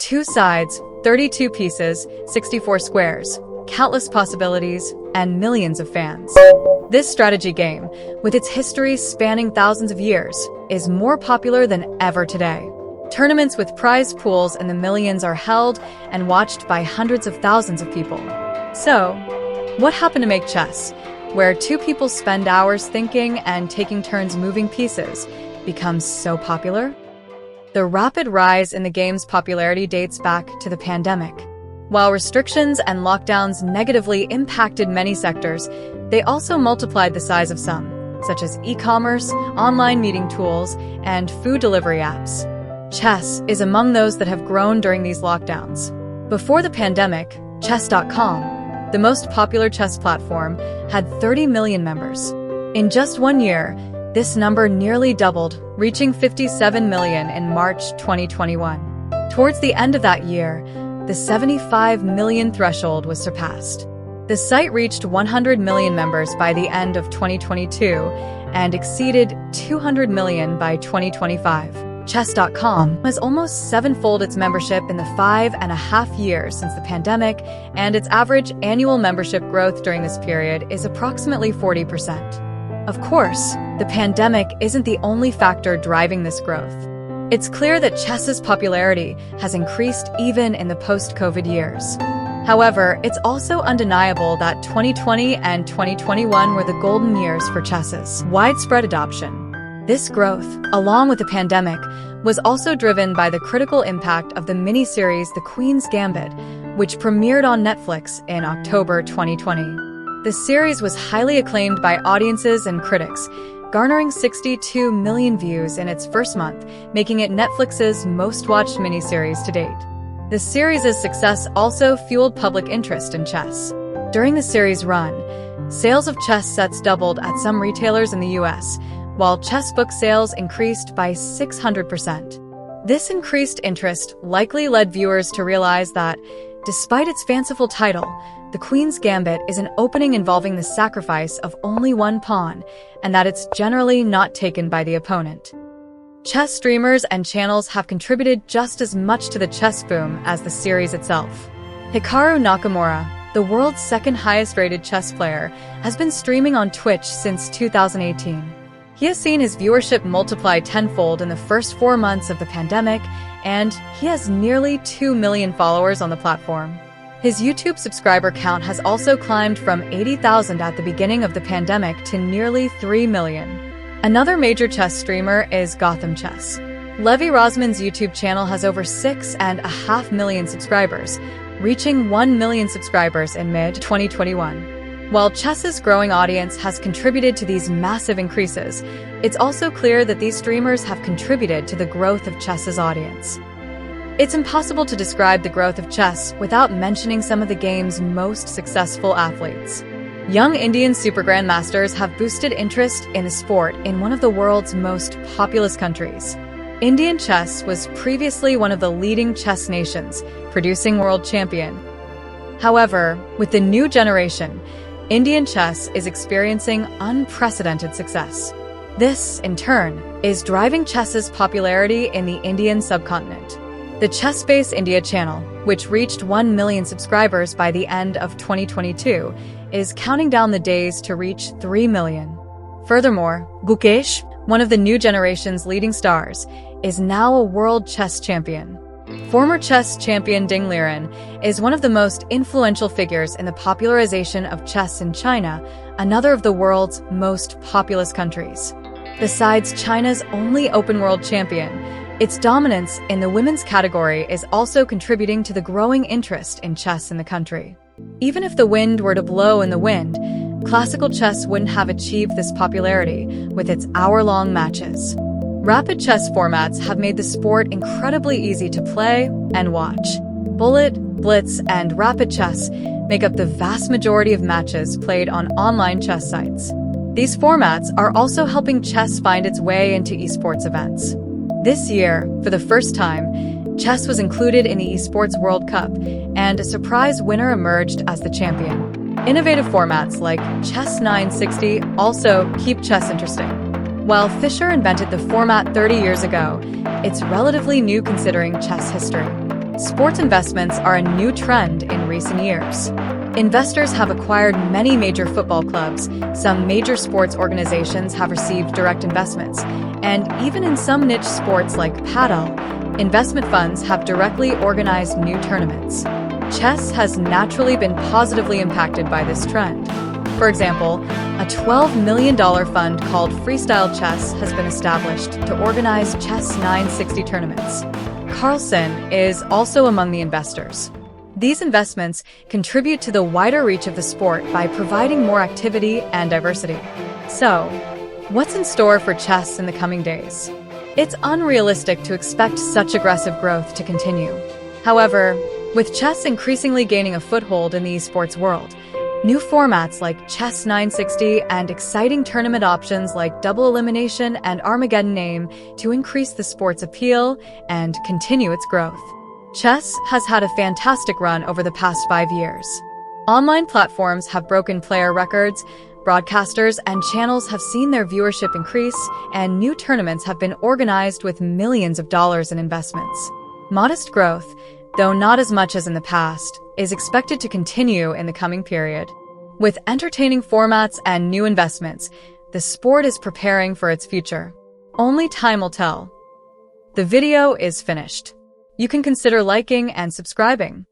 2 sides, 32 pieces, 64 squares, countless possibilities, and millions of fans. This strategy game, with its history spanning thousands of years, is more popular than ever today. Tournaments with prize pools in the millions are held and watched by hundreds of thousands of people. So, what happened to make chess, where 2 people spend hours thinking and taking turns moving pieces, becomes so popular? The rapid rise in the game's popularity dates back to the pandemic. While restrictions and lockdowns negatively impacted many sectors, they also multiplied the size of some, such as e-commerce, online meeting tools, and food delivery apps. Chess is among those that have grown during these lockdowns. Before the pandemic, chess.com, the most popular chess platform, had 30 million members. In just 1 year, this number nearly doubled, reaching 57 million in March 2021. Towards the end of that year, the 75 million threshold was surpassed. The site reached 100 million members by the end of 2022 and exceeded 200 million by 2025. Chess.com has almost 7-fold its membership in the 5.5 years since the pandemic, and its average annual membership growth during this period is approximately 40%. Of course, the pandemic isn't the only factor driving this growth. It's clear that chess's popularity has increased even in the post-COVID years. However, it's also undeniable that 2020 and 2021 were the golden years for chess's widespread adoption. This growth, along with the pandemic, was also driven by the critical impact of the miniseries The Queen's Gambit, which premiered on Netflix in October 2020. The series was highly acclaimed by audiences and critics, garnering 62 million views in its first month, making it Netflix's most-watched miniseries to date. The series' success also fueled public interest in chess. During the series' run, sales of chess sets doubled at some retailers in the US, while chess book sales increased by 600%. This increased interest likely led viewers to realize that, despite its fanciful title, The Queen's Gambit is an opening involving the sacrifice of only one pawn, and that it's generally not taken by the opponent. Chess streamers and channels have contributed just as much to the chess boom as the series itself. Hikaru Nakamura, the world's second highest-rated chess player, has been streaming on Twitch since 2018. He has seen his viewership multiply tenfold in the first 4 months of the pandemic, and he has nearly 2 million followers on the platform. His YouTube subscriber count has also climbed from 80,000 at the beginning of the pandemic to nearly 3 million. Another major chess streamer is Gotham Chess. Levi Rosman's YouTube channel has over 6.5 million subscribers, reaching 1 million subscribers in mid-2021. While chess's growing audience has contributed to these massive increases, it's also clear that these streamers have contributed to the growth of chess's audience. It's impossible to describe the growth of chess without mentioning some of the game's most successful athletes. Young Indian super grandmasters have boosted interest in the sport in one of the world's most populous countries. Indian chess was previously one of the leading chess nations, producing world champion. However, with the new generation, Indian chess is experiencing unprecedented success. This, in turn, is driving chess's popularity in the Indian subcontinent. The Chess Base India channel, which reached 1 million subscribers by the end of 2022, is counting down the days to reach 3 million. Furthermore, Gukesh, one of the new generation's leading stars, is now a world chess champion. Former chess champion Ding Liren is one of the most influential figures in the popularization of chess in China, another of the world's most populous countries. Besides China's only open-world champion, its dominance in the women's category is also contributing to the growing interest in chess in the country. Even if the wind were to blow in the wind, classical chess wouldn't have achieved this popularity with its hour-long matches. Rapid chess formats have made the sport incredibly easy to play and watch. Bullet, blitz, and rapid chess make up the vast majority of matches played on online chess sites. These formats are also helping chess find its way into esports events. This year, for the first time, chess was included in the Esports World Cup, and a surprise winner emerged as the champion. Innovative formats like Chess 960 also keep chess interesting. While Fischer invented the format 30 years ago, it's relatively new considering chess history. Sports investments are a new trend in recent years. Investors have acquired many major football clubs, some major sports organizations have received direct investments, and even in some niche sports like paddle, investment funds have directly organized new tournaments. Chess has naturally been positively impacted by this trend. For example, a $12 million fund called Freestyle Chess has been established to organize Chess 960 tournaments. Carlsen is also among the investors. These investments contribute to the wider reach of the sport by providing more activity and diversity. So, what's in store for chess in the coming days? It's unrealistic to expect such aggressive growth to continue. However, with chess increasingly gaining a foothold in the esports world, new formats like Chess 960 and exciting tournament options like Double Elimination and Armageddon aim to increase the sport's appeal and continue its growth. Chess has had a fantastic run over the past 5 years. Online platforms have broken player records, broadcasters and channels have seen their viewership increase, and new tournaments have been organized with millions of dollars in investments. Modest growth, though not as much as in the past, is expected to continue in the coming period. With entertaining formats and new investments, the sport is preparing for its future. Only time will tell. The video is finished. You can consider liking and subscribing.